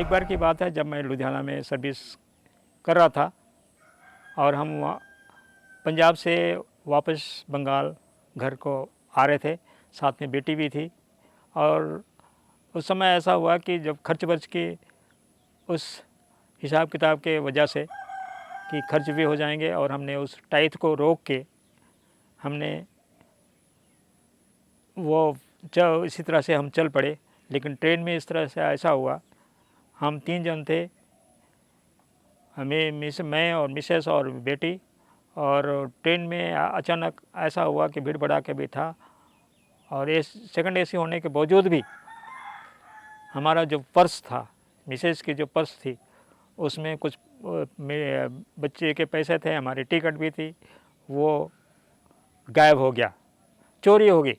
एक बार की बात है, जब मैं लुधियाना में सर्विस कर रहा था और हम वहाँ पंजाब से वापस बंगाल घर को आ रहे थे, साथ में बेटी भी थी। और उस समय ऐसा हुआ कि जब खर्च वर्च की उस हिसाब किताब के वजह से कि खर्च भी हो जाएंगे, और हमने उस टाइथ को रोक के हमने वो इसी तरह से हम चल पड़े। लेकिन ट्रेन में इस तरह से ऐसा हुआ, हम 3 जन थे, मैं और मिसेस और बेटी। और ट्रेन में अचानक ऐसा हुआ कि भीड़ भड़ाके भी था, और सेकंड एसी होने के बावजूद भी हमारा जो पर्स था, मिसेस की जो पर्स थी, उसमें कुछ बच्चे के पैसे थे, हमारी टिकट भी थी, वो गायब हो गया, चोरी हो गई।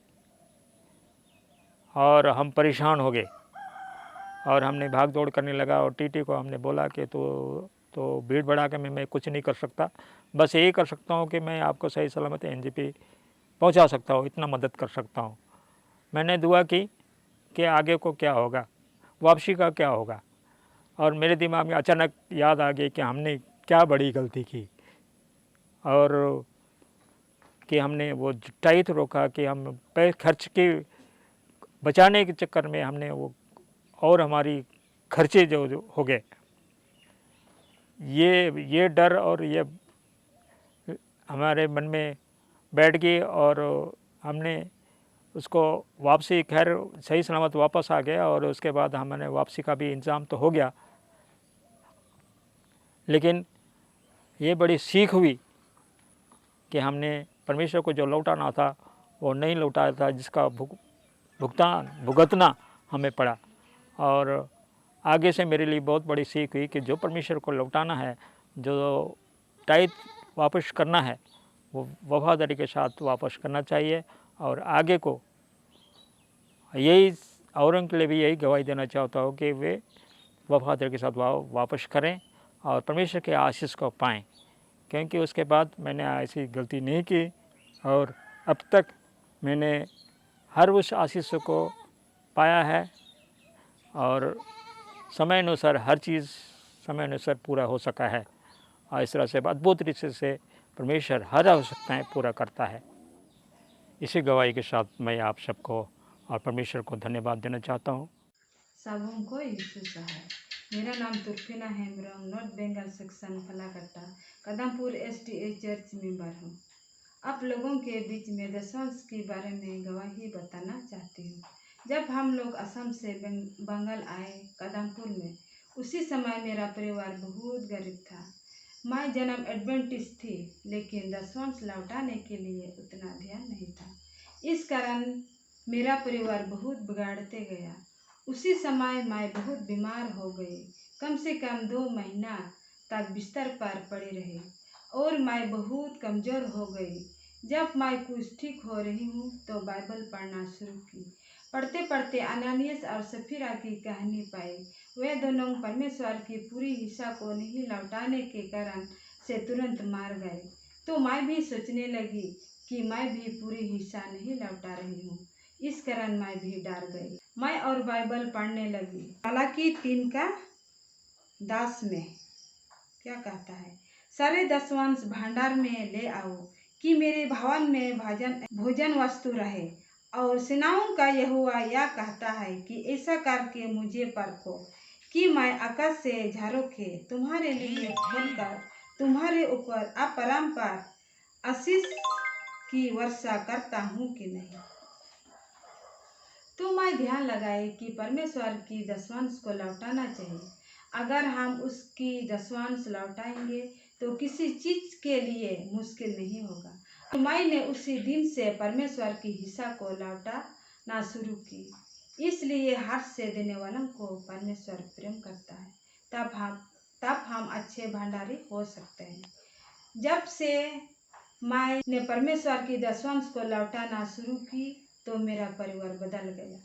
और हम परेशान हो गए और हमने भाग दौड़ करने लगा। और टीटी को हमने बोला कि तो भीड़ भड़ाके में मैं कुछ नहीं कर सकता, बस यही कर सकता हूँ कि मैं आपको सही सलामत एनजेपी पहुँचा सकता हूँ, इतना मदद कर सकता हूँ। मैंने दुआ की कि आगे को क्या होगा, वापसी का क्या होगा। और मेरे दिमाग में अचानक याद आ गई कि हमने क्या बड़ी गलती की, और कि हमने वो टाइथ रोका कि हम पैसे खर्च के बचाने के चक्कर में हमने वो और हमारी खर्चे जो हो गए। ये डर और ये हमारे मन में बैठ गई, और हमने उसको वापसी, खैर सही सलामत वापस आ गया। और उसके बाद हमने वापसी का भी इंतज़ाम तो हो गया, लेकिन ये बड़ी सीख हुई कि हमने परमेश्वर को जो लौटाना था वो नहीं लौटाया था, जिसका भुगतान भुगतना हमें पड़ा। और आगे से मेरे लिए बहुत बड़ी सीख हुई कि जो परमेश्वर को लौटाना है, जो टाइथ वापस करना है, वो वफादारी के साथ वापस करना चाहिए। और आगे को यही औरों के लिए भी यही गवाही देना चाहता हूँ कि वे वफादारी के साथ वापस करें और परमेश्वर के आशीष को पाएँ, क्योंकि उसके बाद मैंने ऐसी गलती नहीं की। और अब तक मैंने हर उस आशीष को पाया है, और समय अनुसार हर चीज़ समय अनुसार पूरा हो सका है। और इस तरह से अद्भुत तरीके से परमेश्वर हर आवश्यकताएँ पूरा करता है। इसी गवाही के साथ मैं आप सबको और परमेश्वर को धन्यवाद देना चाहता हूँ। सबों को यीशु सहाय। मेरा नाम Turfina Hembram, North Bengal section Falakata, Kadampur STA church member हूँ। आप लोगों के बीच में दशवंश के बारे में गवाही बताना चाहती हूँ। जब हम लोग असम से बंगाल आए कदमपुर में, उसी समय मेरा परिवार बहुत गरीब था। मैं जन्म एडवेंटिस्ट थी, लेकिन दशवंश लौटाने के लिए उतना ध्यान नहीं था। इस कारण मेरा परिवार बहुत बिगाड़ते गया। उसी समय मैं बहुत बीमार हो गई, कम से कम 2 महीना तक बिस्तर पर पड़ी रही और मैं बहुत कमज़ोर हो गई। जब मैं कुछ ठीक हो रही हूँ तो बाइबल पढ़ना शुरू की। पढ़ते पढ़ते अनानियास और सफीरा की कहानी पाई। वे दोनों परमेश्वर की पूरी हिस्सा को नहीं लौटाने के कारण से तुरंत मार गए। तो मैं भी सोचने लगी कि मैं भी पूरी हिस्सा नहीं लौटा रही हूँ, इस कारण मैं भी डर गई। मैं और बाइबल पढ़ने लगी। हालांकि 3 का 10 में क्या कहता है, सारे दशवंश भंडार में ले आओ कि मेरे भवन में भोजन वस्तु रहे। और सेनाओं का यहोवा यह कहता है कि ऐसा करके मुझे परखो कि मैं आकाश से झारों के तुम्हारे लिए खोलकर तुम्हारे ऊपर अपरंपार आशीष की वर्षा करता हूँ कि नहीं। तो मैं ध्यान लगाए कि परमेश्वर की दशवंश को लौटाना चाहिए। अगर हम उसकी दशवंश लौटाएंगे तो किसी चीज के लिए मुश्किल नहीं होगा। तो मैंने उसी दिन से परमेश्वर की हिस्सा को लौटाना शुरू की। इसलिए हाथ से देने वालों को परमेश्वर प्रेम करता है। तब हम अच्छे भंडारी हो सकते हैं। जब से मैंने परमेश्वर की दशवंश को लौटाना शुरू की तो मेरा परिवार बदल गया।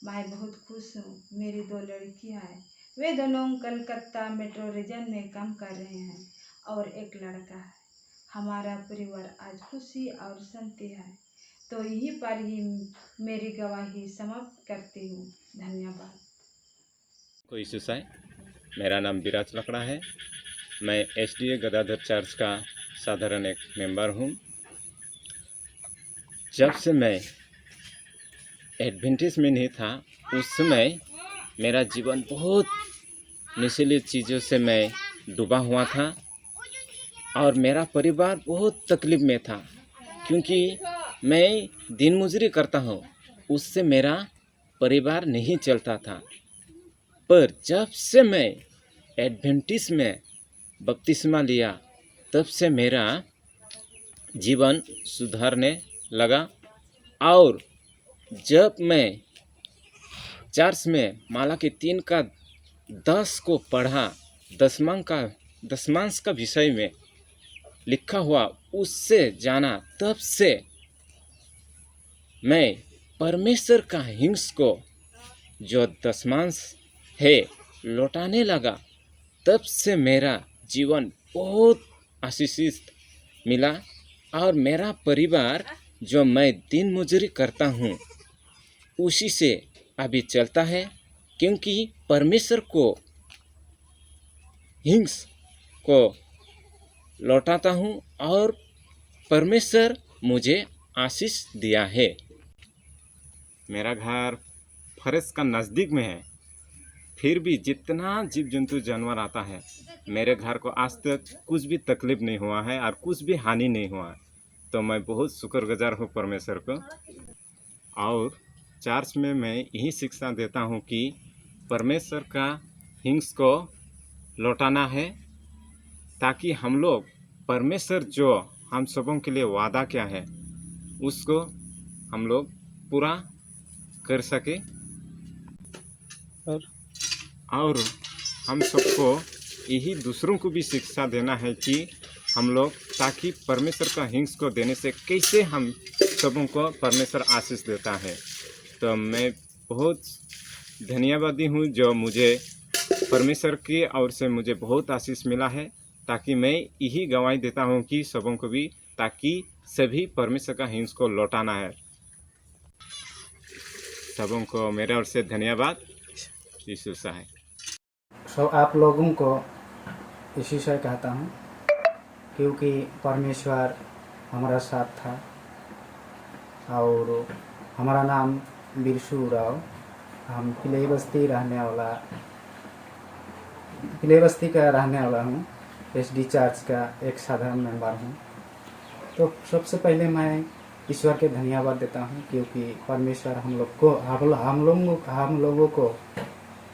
मैं बहुत खुश हूँ। मेरी 2 लड़कियाँ हैं, वे दोनों कलकत्ता मेट्रो रीजन में काम कर रहे हैं और एक लड़का है। हमारा परिवार आज खुशी और शांति है। तो यहीं पर ही मेरी गवाही समाप्त करती हूँ। धन्यवाद। को यीशु है। मेरा नाम विराज लकड़ा है। मैं एसडीए गदाधर चर्च का साधारण एक मेंबर हूँ। जब से मैं एडवेंटिस्ट में नहीं था, उस समय मेरा जीवन बहुत नशीली चीज़ों से मैं डूबा हुआ था और मेरा परिवार बहुत तकलीफ में था, क्योंकि मैं दिन मजूरी करता हूँ, उससे मेरा परिवार नहीं चलता था। पर जब से मैं एडवेंटिस्ट में बपतिस्मा लिया, तब से मेरा जीवन सुधारने लगा। और जब मैं चर्च में माला के 3 का 10 को पढ़ा, दशमांश का विषय में लिखा हुआ उससे जाना, तब से मैं परमेश्वर का हिंस को जो दशमांश है लौटाने लगा। तब से मेरा जीवन बहुत आशीषित मिला और मेरा परिवार जो मैं दिन मजूरी करता हूँ उसी से अभी चलता है, क्योंकि परमेश्वर को हिंस को लौटाता हूँ और परमेश्वर मुझे आशीष दिया है। मेरा घर फरेस का नज़दीक में है, फिर भी जितना जीव जंतु जानवर आता है, मेरे घर को आज तक कुछ भी तकलीफ नहीं हुआ है और कुछ भी हानि नहीं हुआ है। तो मैं बहुत शुक्रगुजार हूँ परमेश्वर को। और चर्च में मैं यही शिक्षा देता हूँ कि परमेश्वर का हिंस को लौटाना है, ताकि हम लोग परमेश्वर जो हम सबों के लिए वादा किया है उसको हम लोग पूरा कर सके। और हम सबको यही दूसरों को भी शिक्षा देना है कि हम लोग, ताकि परमेश्वर का हिंस को देने से कैसे हम सबों को परमेश्वर आशीष देता है। तो मैं बहुत धन्यवादी हूँ जो मुझे परमेश्वर की ओर से मुझे बहुत आशीष मिला है, ताकि मैं यही गवाही देता हूँ कि सबों को भी, ताकि सभी परमेश्वर का हिंस को लौटाना है। सबों को मेरे ओर से धन्यवाद। यीशु है। सो आप लोगों को यीशु से कहता हूँ, क्योंकि परमेश्वर हमारा साथ था। और हमारा नाम बिरसू राव, हम पिलई बस्ती का रहने वाला हूँ। एसडी चर्च का एक साधारण मेंबर हूँ। तो सबसे पहले मैं ईश्वर के धन्यवाद देता हूँ, क्योंकि परमेश्वर हम लोगों को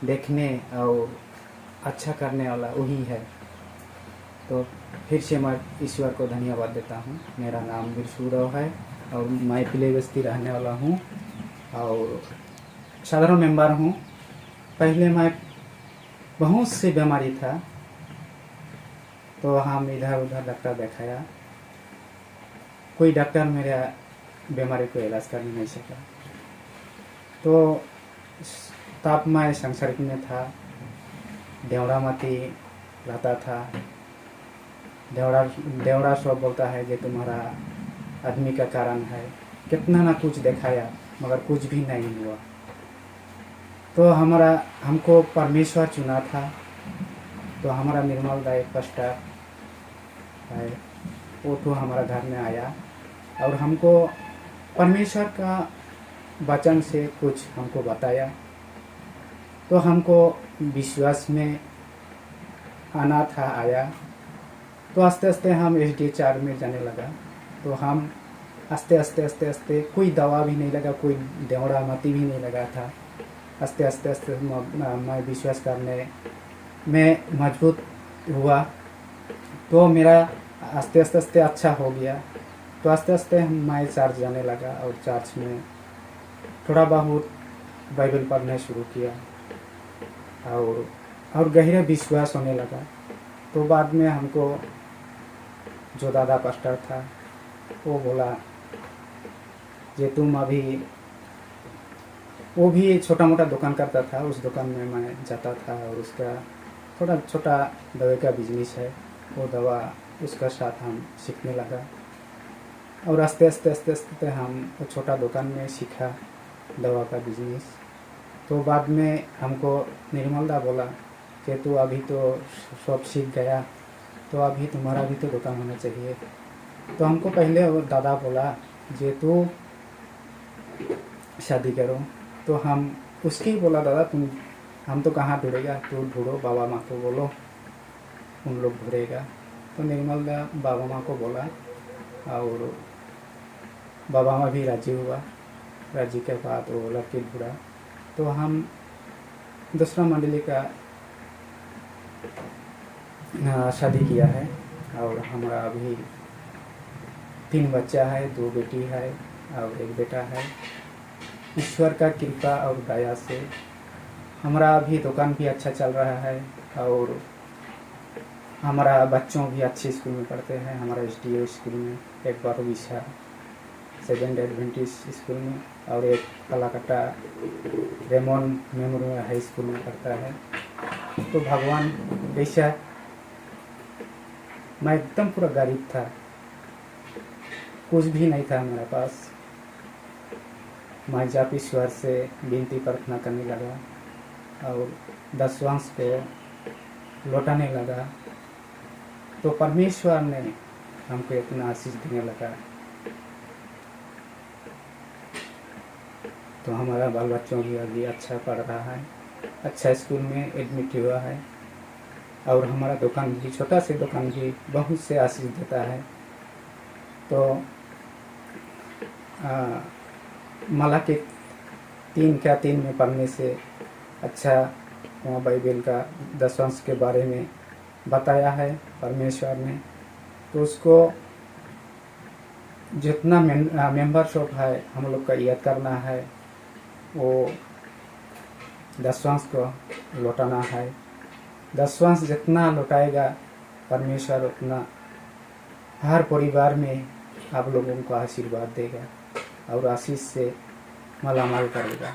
देखने और अच्छा करने वाला वही है। तो फिर से मैं ईश्वर को धन्यवाद देता हूँ। मेरा नाम बिरसू राव है और मैं पिलई बस्ती रहने वाला हूँ और साधारण मेंबर हूँ। पहले मैं बहुत सी बीमारी था, तो हम इधर उधर डॉक्टर दिखाया, कोई डॉक्टर मेरे बीमारी को इलाज कर नहीं सका। तो तब मैं संसारिक में था, देवड़ामती रहता था। देवड़ा सब बोलता है कि तुम्हारा आदमी का कारण है। कितना ना कुछ दिखाया मगर कुछ भी नहीं हुआ। तो हमको परमेश्वर चुना था। तो हमारा निर्मल दाई पास्टर है, वो तो हमारा घर में आया और हमको परमेश्वर का वचन से कुछ हमको बताया। तो हमको विश्वास में आना था, आया। तो आस्ते आस्ते हम एसडी चर्च में जाने लगा। तो हम आस्ते आस्ते कोई दवा भी नहीं लगा, कोई देवड़ा मती भी नहीं लगा था। आस्ते आस्ते मैं विश्वास करने में मजबूत हुआ। तो मेरा आस्ते आस्ते अच्छा हो गया। तो आस्ते आस्ते मैं चर्च जाने लगा और चर्च में थोड़ा बहुत बाइबल पढ़ने शुरू किया और गहरा विश्वास होने लगा। तो बाद में हमको जो दादा पास्टर था वो बोला कि तुम अभी, वो भी छोटा मोटा दुकान करता था, उस दुकान में मैं जाता था और उसका थोड़ा छोटा दवा का बिजनेस है। वो दवा उसका साथ हम सीखने लगा और आस्ते आस्ते हम छोटा दुकान में सीखा दवा का बिजनेस। तो बाद में हमको निर्मल दा बोला कि तू अभी तो सब सीख गया, तो अभी तुम्हारा भी तो दुकान होना चाहिए। तो हमको पहले वो दादा बोला जे तू शादी करो, तो हम उसकी बोला दादा तुम हम तो कहाँ ढूंढेगा, तू ढूंढो, बाबा माँ को बोलो, उन लोग ढूंढेगा। तो निर्मल दा बाबा माँ को बोला और बाबा माँ भी राजी हुआ। राजी के बाद वो लड़की ढूंढा, तो हम दूसरा मंडली का शादी किया है और हमारा अभी 3 बच्चा है, 2 बेटी है और 1 बेटा है। ईश्वर का कृपा और दया से हमारा अभी दुकान भी अच्छा चल रहा है और हमारा बच्चों भी अच्छे स्कूल में पढ़ते हैं। हमारा SDO स्कूल में, एक बारहवीं सेकेंड एडवेंटिस्ट स्कूल में और एक कलाकट्टा रेमोन मेमोरियल हाई स्कूल में पढ़ता है। तो भगवान ऐसा, मैं एकदम पूरा गरीब था, कुछ भी नहीं था मेरे पास। मैं जब ईश्वर से विनती प्रार्थना करने लगा और दशवांश को लौटाने लगा, तो परमेश्वर ने हमको इतना आशीष देने लगा। तो हमारा बाल बच्चों भी अभी अच्छा पढ़ रहा है, अच्छा स्कूल में एडमिट हुआ है और हमारा दुकान भी, छोटा सा दुकान भी बहुत से आशीष देता है। तो माला के 3 में पढ़ने से अच्छा वहाँ बाइबल का दशवांश के बारे में बताया है परमेश्वर ने। तो उसको जितना मेंबरशिप है हम लोग का याद करना है, वो दशवांश को लौटाना है। दशवांश जितना लौटाएगा परमेश्वर उतना हर परिवार में आप लोगों को आशीर्वाद देगा और आशीष से मालामाल करेगा।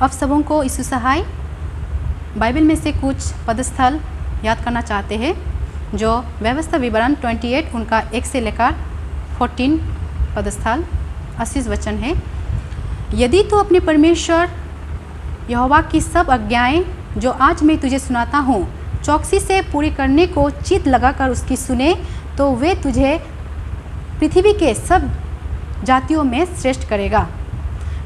अब सबों को यीशु सहाय बाइबल में से कुछ पदस्थल याद करना चाहते हैं। जो व्यवस्था विवरण 28 उनका 1 से लेकर 14 पदस्थल आशीष वचन है। यदि तू अपने परमेश्वर यहोवा की सब आज्ञाएं जो आज मैं तुझे सुनाता हूँ चौकसी से पूरी करने को चित लगाकर उसकी सुने, तो वे तुझे पृथ्वी के सब जातियों में श्रेष्ठ करेगा।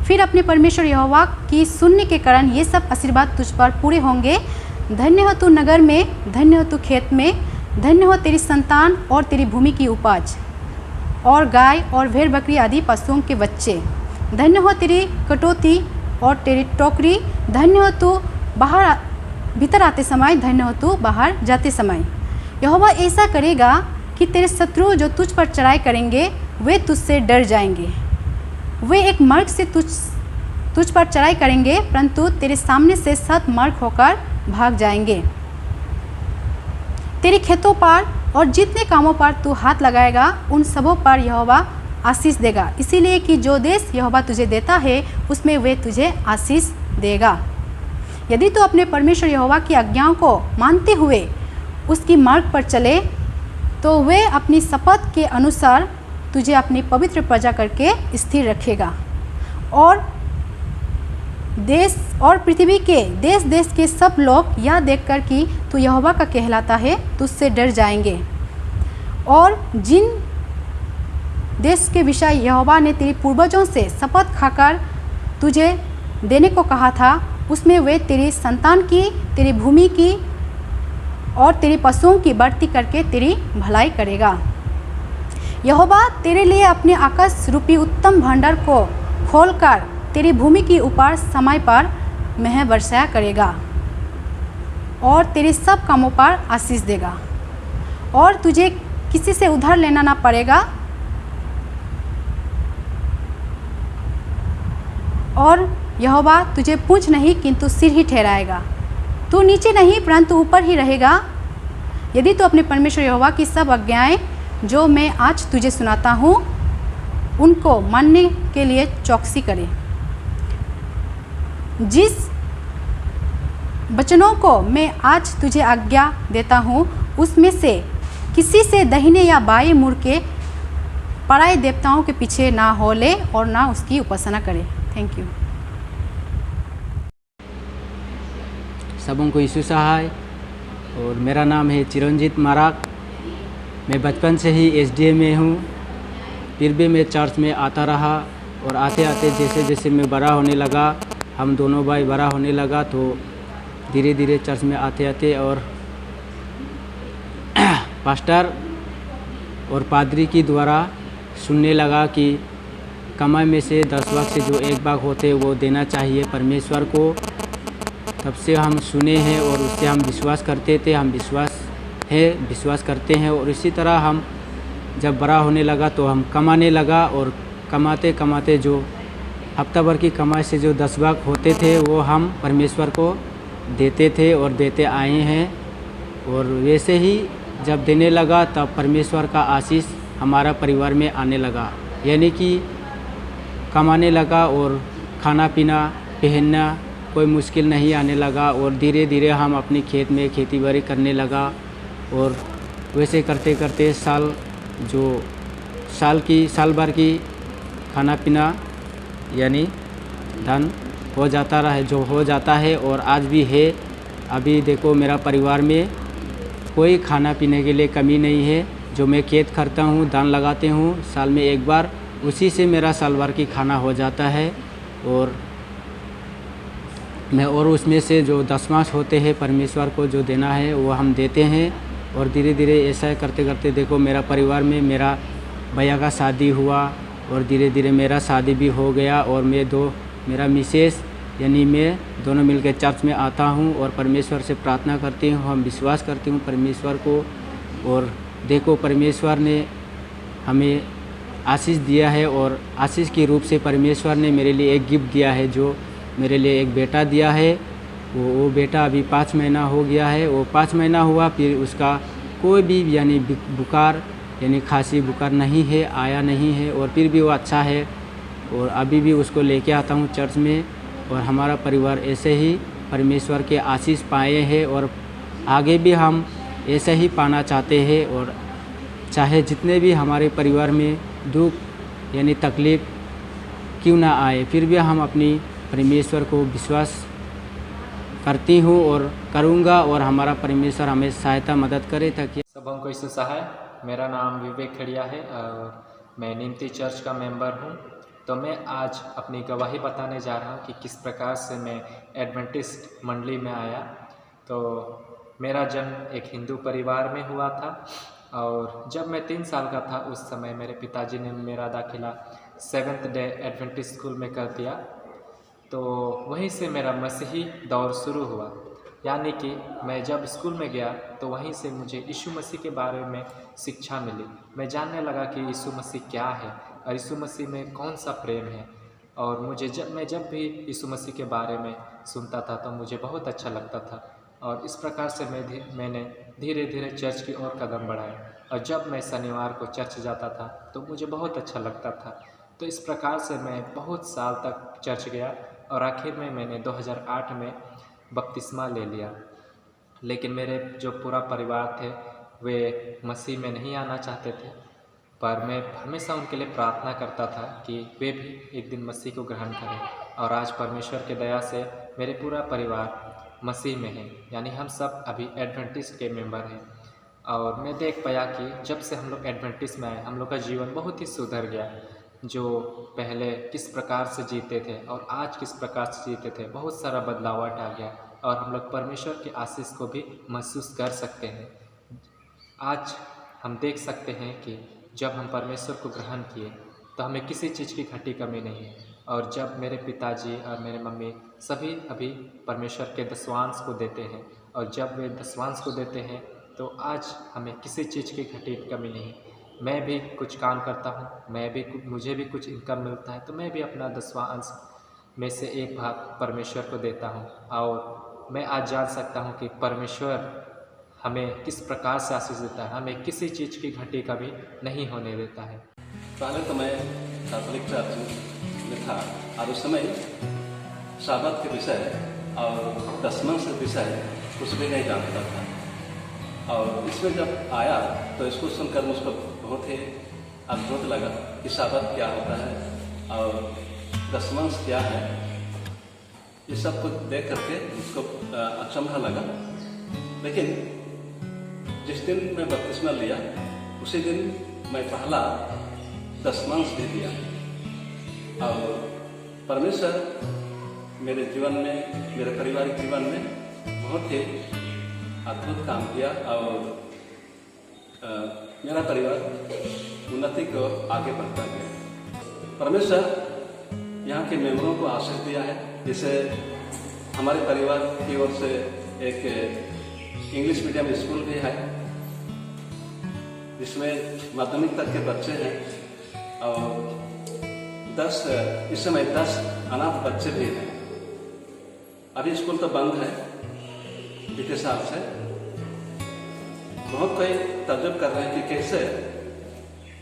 फिर अपने परमेश्वर यहोवा की सुनने के कारण ये सब आशीर्वाद तुझ पर पूरे होंगे। धन्य हो तू नगर में, धन्य हो तू खेत में, धन्य हो तेरी संतान और तेरी भूमि की उपज और गाय और भेड़ बकरी आदि पशुओं के बच्चे। धन्य हो तेरी कटौती और तेरी टोकरी, धन्य हो तू बाहर भीतर आते समय, धन्य हो तू बाहर जाते समय। यहोवा ऐसा करेगा कि तेरे शत्रु जो तुझ पर चढ़ाई करेंगे वे तुझसे डर जाएंगे। वे एक मार्ग से तुझ पर चढ़ाई करेंगे परंतु तेरे सामने से 7 मार्ग होकर भाग जाएंगे। तेरे खेतों पर और जितने कामों पर तू हाथ लगाएगा उन सबों पर यहोवा आशीष देगा, इसीलिए कि जो देश यहोवा तुझे देता है उसमें वे तुझे आशीष देगा। यदि तू अपने परमेश्वर यहोवा की आज्ञाओं को मानते हुए उसकी मार्ग पर चले तो वे अपनी शपथ के अनुसार तुझे अपनी पवित्र प्रजा करके स्थिर रखेगा और देश और पृथ्वी के देश देश के सब लोग यह देखकर कि तू यहोवा का कहलाता है तुझसे डर जाएंगे। और जिन देश के विषय यहोवा ने तेरे पूर्वजों से शपथ खाकर तुझे देने को कहा था उसमें वे तेरी संतान की, तेरी भूमि की और तेरी पशुओं की बढ़ती करके तेरी भलाई करेगा। यहोवा तेरे लिए अपने आकाश रूपी उत्तम भंडार को खोलकर तेरी भूमि की ऊपर समय पर मेह वर्षाया करेगा और तेरे सब कामों पर आशीष देगा और तुझे किसी से उधार लेना ना पड़ेगा और यहोवा तुझे पूंछ नहीं किंतु सिर ही ठहराएगा। तू नीचे नहीं परंतु ऊपर ही रहेगा। यदि तू अपने परमेश्वर यहोवा की सब आज्ञाएं जो मैं आज तुझे सुनाता हूँ उनको मानने के लिए चौकसी करे। जिस वचनों को मैं आज तुझे आज्ञा देता हूँ उसमें से किसी से दाहिने या बाएं मुड़ के पराये देवताओं के पीछे ना हो ले और ना उसकी उपासना करे। Thank you. सबों को यीशु सहाय। और मेरा नाम है चिरंजीत माराक। मैं बचपन से ही SDA में हूँ। फिर भी मैं चर्च में आता रहा और आते आते जैसे जैसे मैं बड़ा होने लगा, हम दोनों भाई बड़ा होने लगा, तो धीरे धीरे चर्च में आते आते और पास्टर और पादरी की द्वारा सुनने लगा कि कमाई में से 10 भाग से जो 1 भाग होते वो देना चाहिए परमेश्वर को। तब से हम सुने हैं और उससे हम विश्वास करते थे, हम विश्वास करते हैं। और इसी तरह हम जब बड़ा होने लगा तो हम कमाने लगा और कमाते कमाते जो हफ्ता भर की कमाई से जो 10 भाग होते थे वो हम परमेश्वर को देते थे और देते आए हैं। और वैसे ही जब देने लगा तब परमेश्वर का आशीष हमारा परिवार में आने लगा, यानी कि कमाने लगा और खाना पीना पहनना कोई मुश्किल नहीं आने लगा। और धीरे धीरे हम अपने खेत में खेती बाड़ी करने लगा और वैसे करते करते साल भर की खाना पीना यानी धन हो जाता है और आज भी है। अभी देखो मेरा परिवार में कोई खाना पीने के लिए कमी नहीं है। जो मैं खेत करता हूँ, धान लगाते हूँ साल में 1 बार, उसी से मेरा साल भर की खाना हो जाता है। और उसमें से जो 10वां होते हैं परमेश्वर को जो देना है वो हम देते हैं। और धीरे धीरे ऐसा करते करते देखो मेरा परिवार में मेरा भैया का शादी हुआ और धीरे धीरे मेरा शादी भी हो गया। और मेरा मिसेस यानी मैं दोनों मिलकर चर्च में आता हूँ और परमेश्वर से प्रार्थना करती हूँ, हम विश्वास करती हूँ परमेश्वर को। और देखो परमेश्वर ने हमें आशीष दिया है और आशीष के रूप से परमेश्वर ने मेरे लिए एक गिफ्ट दिया है, जो मेरे लिए एक बेटा दिया है। वो बेटा अभी 5 महीना हो गया है। वो 5 महीना हुआ फिर उसका कोई भी यानी बुखार यानी खांसी बुखार नहीं है, आया नहीं है और फिर भी वो अच्छा है। और अभी भी उसको लेके आता हूँ चर्च में। और हमारा परिवार ऐसे ही परमेश्वर के आशीष पाए हैं और आगे भी हम ऐसे ही पाना चाहते हैं। और चाहे जितने भी हमारे परिवार में दुख यानी तकलीफ़ क्यों ना आए, फिर भी हम अपनी परमेश्वर को विश्वास करती हूँ और करूँगा, और हमारा परमेश्वर हमें सहायता मदद करे ताकि सब हमको इससे सहाय। मेरा नाम विवेक खड़िया है और मैं नीमती चर्च का मेंबर हूँ। तो मैं आज अपनी गवाही बताने जा रहा हूँ कि किस प्रकार से मैं एडवेंटिस्ट मंडली में आया। तो मेरा जन्म एक हिंदू परिवार में हुआ था और जब मैं 3 साल का था उस समय मेरे पिताजी ने मेरा दाखिला 7th डे एडवेंटिस्ट स्कूल में कर दिया। तो वहीं से मेरा मसीही दौर शुरू हुआ, यानी कि मैं जब स्कूल में गया तो वहीं से मुझे यीशु मसीह के बारे में शिक्षा मिली। मैं जानने लगा कि यीशु मसीह क्या है और यीशु मसीह में कौन सा प्रेम है। और मैं जब भी यीशु मसीह के बारे में सुनता था तो मुझे बहुत अच्छा लगता था। और इस प्रकार से मैंने धीरे धीरे चर्च की ओर कदम बढ़ाए। और जब मैं शनिवार को चर्च जाता था तो मुझे बहुत अच्छा लगता था। तो इस प्रकार से मैं बहुत साल तक चर्च गया और आखिर में मैंने 2008 में बपतिस्मा ले लिया। लेकिन मेरे जो पूरा परिवार थे वे मसीह में नहीं आना चाहते थे, पर मैं हमेशा उनके लिए प्रार्थना करता था कि वे भी एक दिन मसीह को ग्रहण करें। और आज परमेश्वर के दया से मेरे पूरा परिवार मसीह में है, यानी हम सब अभी एडवेंटिस्ट के मेंबर हैं। और मैं देख पाया कि जब से हम लोग एडवेंटिस्ट में आए हम लोग का जीवन बहुत ही सुधर गया। जो पहले किस प्रकार से जीते थे और आज किस प्रकार से जीते थे, बहुत सारा बदलावट आ गया और हम लोग परमेश्वर के आशीष को भी महसूस कर सकते हैं। आज हम देख सकते हैं कि जब हम परमेश्वर को ग्रहण किए तो हमें किसी चीज़ की घटी कमी नहीं है। और जब मेरे पिताजी और मेरे मम्मी सभी अभी परमेश्वर के दशवांश को देते हैं, और जब वे दशवांश को देते हैं तो आज हमें किसी चीज़ की घटी कमी नहीं। मैं भी कुछ काम करता हूँ, मुझे भी कुछ इनकम मिलता है, तो मैं भी अपना दशवांश में से एक भाग परमेश्वर को देता हूँ। और मैं आज जान सकता हूँ कि परमेश्वर हमें किस प्रकार से आशीष देता है, हमें किसी चीज़ की घटी कभी नहीं होने देता है। पहले तो मैं कैथोलिक चर्च में था और उस समय साबत के विषय और दशमांश के विषय कुछ भी नहीं जानता था। और इसमें जब आया तो इसको सुनकर मुझको बहुत ही अद्भुत लगा कि साबत क्या होता है और दशमांश क्या है। ये सब कुछ देख करके मुझको अचंभा लगा। लेकिन जिस दिन मैं बपतिस्मा लिया उसी दिन मैं पहला दशमांश भी दिया और परमेश्वर मेरे जीवन में, मेरे पारिवारिक जीवन में बहुत ही अद्भुत काम किया और मेरा परिवार उन्नति को आगे बढ़ता गया। परमेश्वर यहाँ के मेंबरों को आशीष दिया है। जैसे हमारे परिवार की ओर से एक इंग्लिश मीडियम स्कूल भी है जिसमें माध्यमिक तक के बच्चे हैं और इस समय 10 अनाथ बच्चे भी हैं। अभी स्कूल तो बंद है बीते साल से। बहुत कोई ताज्जुब कर रहे हैं कि कैसे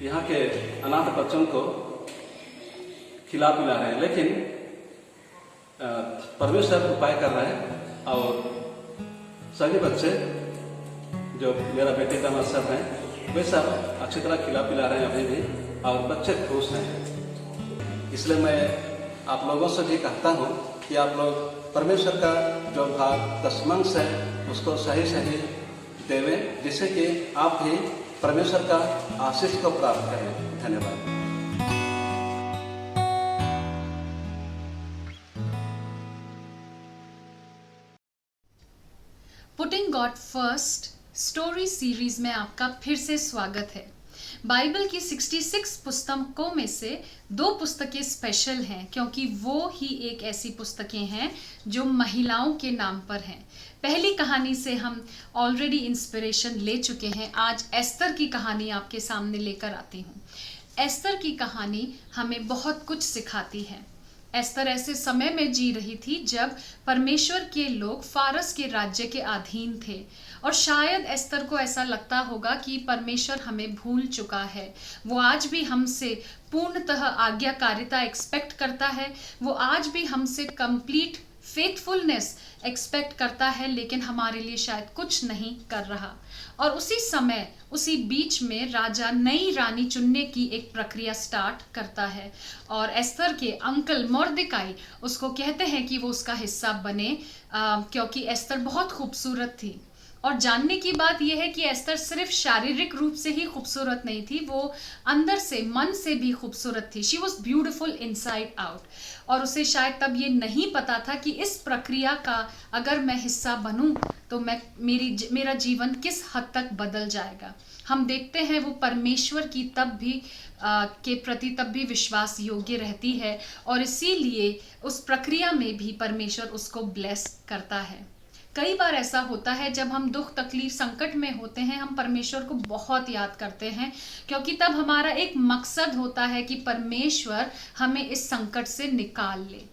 यहाँ के अनाथ बच्चों को खिला पिला रहे हैं, लेकिन परमेश्वर उपाय कर रहे हैं और सभी बच्चे जो मेरा बेटे का मकसद है वे सब अच्छी तरह खिला पिला रहे हैं अभी भी और बच्चे खुश हैं। इसलिए मैं आप लोगों से भी कहता हूँ कि आप लोग परमेश्वर का जो भाग दशमांश है उसको सही सही देवें, जिससे कि आप भी परमेश्वर का आशीष को प्राप्त करें। धन्यवाद। Putting God first story series में आपका फिर से स्वागत है। बाइबल की 66 पुस्तकों में से 2 पुस्तकें स्पेशल हैं क्योंकि वो ही एक ऐसी पुस्तकें हैं जो महिलाओं के नाम पर हैं। पहली कहानी से हम ऑलरेडी इंस्पिरेशन ले चुके हैं। आज एस्तर की कहानी आपके सामने लेकर आती हूँ। एस्तर की कहानी हमें बहुत कुछ सिखाती है। एस्तर ऐसे समय में जी रही थी जब परमेश्वर के लोग फारस के राज्य के अधीन थे और शायद एस्तर को ऐसा लगता होगा कि परमेश्वर हमें भूल चुका है। वो आज भी हमसे पूर्णतः आज्ञाकारिता एक्सपेक्ट करता है, वो आज भी हमसे कंप्लीट फेथफुलनेस एक्सपेक्ट करता है, लेकिन हमारे लिए शायद कुछ नहीं कर रहा। और उसी समय उसी बीच में राजा नई रानी चुनने की एक प्रक्रिया स्टार्ट करता है और एस्थर के अंकल मोर्देकाई उसको कहते हैं कि वो उसका हिस्सा बने क्योंकि एस्थर बहुत खूबसूरत थी। और जानने की बात यह है कि एस्थर सिर्फ शारीरिक रूप से ही खूबसूरत नहीं थी, वो अंदर से मन से भी खूबसूरत थी। She was beautiful inside out. और उसे शायद तब ये नहीं पता था कि इस प्रक्रिया का अगर मैं हिस्सा बनूं तो मेरा जीवन किस हद तक बदल जाएगा। हम देखते हैं वो परमेश्वर की के प्रति तब भी विश्वास योग्य रहती है और इसीलिए उस प्रक्रिया में भी परमेश्वर उसको ब्लेस करता है। कई बार ऐसा होता है जब हम दुख तकलीफ संकट में होते हैं, हम परमेश्वर को बहुत याद करते हैं क्योंकि तब हमारा एक मकसद होता है कि परमेश्वर हमें इस संकट से निकाल ले।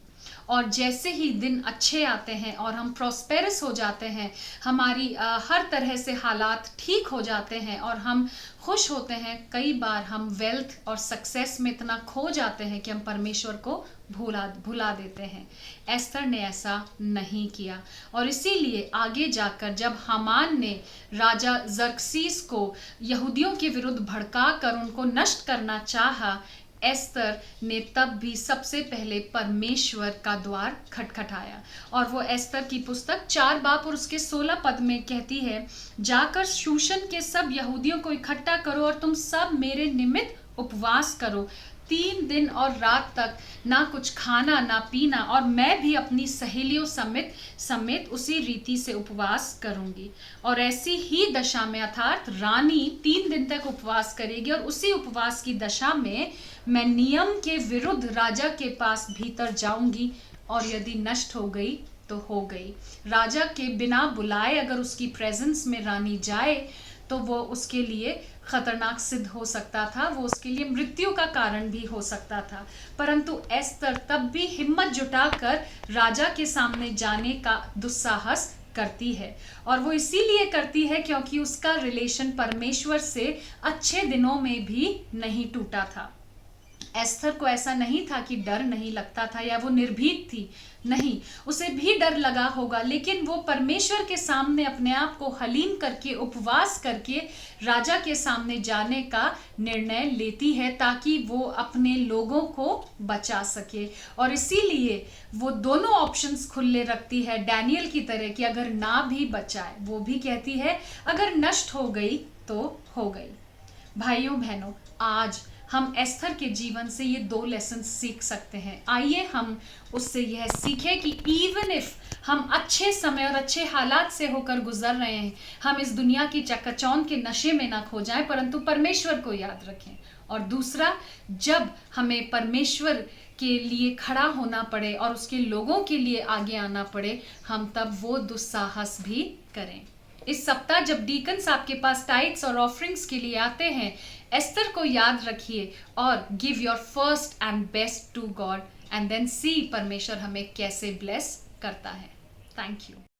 और जैसे ही दिन अच्छे आते हैं और हम प्रॉस्पेरस हो जाते हैं, हमारी हर तरह से हालात ठीक हो जाते हैं और हम खुश होते हैं, कई बार हम वेल्थ और सक्सेस में इतना खो जाते हैं कि हम परमेश्वर को भुला देते हैं। एस्थर ने ऐसा नहीं किया और इसीलिए आगे जाकर जब हामान ने राजा जर्कसीस को यहूदियों के विरुद्ध भड़काकर उनको नष्ट करना चाहा, एस्थर ने तब भी सबसे पहले परमेश्वर का द्वार खटखटाया। और वो एस्थर की पुस्तक 4 बाब और उसके 16 पद में कहती है, जाकर शूशन के सब यहूदियों को इकट्ठा करो और तुम सब मेरे निमित्त उपवास करो 3 दिन और रात तक, ना कुछ खाना ना पीना, और मैं भी अपनी सहेलियों समेत उसी रीति से उपवास करूंगी। और ऐसी ही दशा में अर्थात रानी 3 दिन तक उपवास करेगी और उसी उपवास की दशा में मैं नियम के विरुद्ध राजा के पास भीतर जाऊंगी और यदि नष्ट हो गई तो हो गई। राजा के बिना बुलाए अगर उसकी प्रेजेंस में रानी जाए तो वो उसके लिए खतरनाक सिद्ध हो सकता था, वो उसके लिए मृत्यु का कारण भी हो सकता था। परंतु एस्थर तब भी हिम्मत जुटाकर राजा के सामने जाने का दुस्साहस करती है और वो इसीलिए करती है क्योंकि उसका रिलेशन परमेश्वर से अच्छे दिनों में भी नहीं टूटा था। एस्थर को ऐसा नहीं था कि डर नहीं लगता था या वो निर्भीक थी, नहीं, उसे भी डर लगा होगा, लेकिन वो परमेश्वर के सामने अपने आप को हलीम करके उपवास करके राजा के सामने जाने का निर्णय लेती है ताकि वो अपने लोगों को बचा सके। और इसीलिए वो दोनों ऑप्शंस खुले रखती है डैनियल की तरह कि अगर ना भी बचाए, वो भी कहती है अगर नष्ट हो गई तो हो गई। भाइयों बहनों, आज हम एस्थर के जीवन से ये 2 लेसन सीख सकते हैं। आइए हम उससे यह सीखें कि इवन इफ हम अच्छे समय और अच्छे हालात से होकर गुजर रहे हैं, हम इस दुनिया की चकाचौंध के नशे में ना खो जाएं, परंतु परमेश्वर को याद रखें। और दूसरा, जब हमें परमेश्वर के लिए खड़ा होना पड़े और उसके लोगों के लिए आगे आना पड़े, हम तब वो दुस्साहस भी करें। इस सप्ताह जब डीकन्स आपके पास टाइट्स और ऑफरिंग्स के लिए आते हैं, एस्थर को याद रखिए और give your first and best to God and then see परमेश्वर हमें कैसे ब्लेस करता है। Thank you.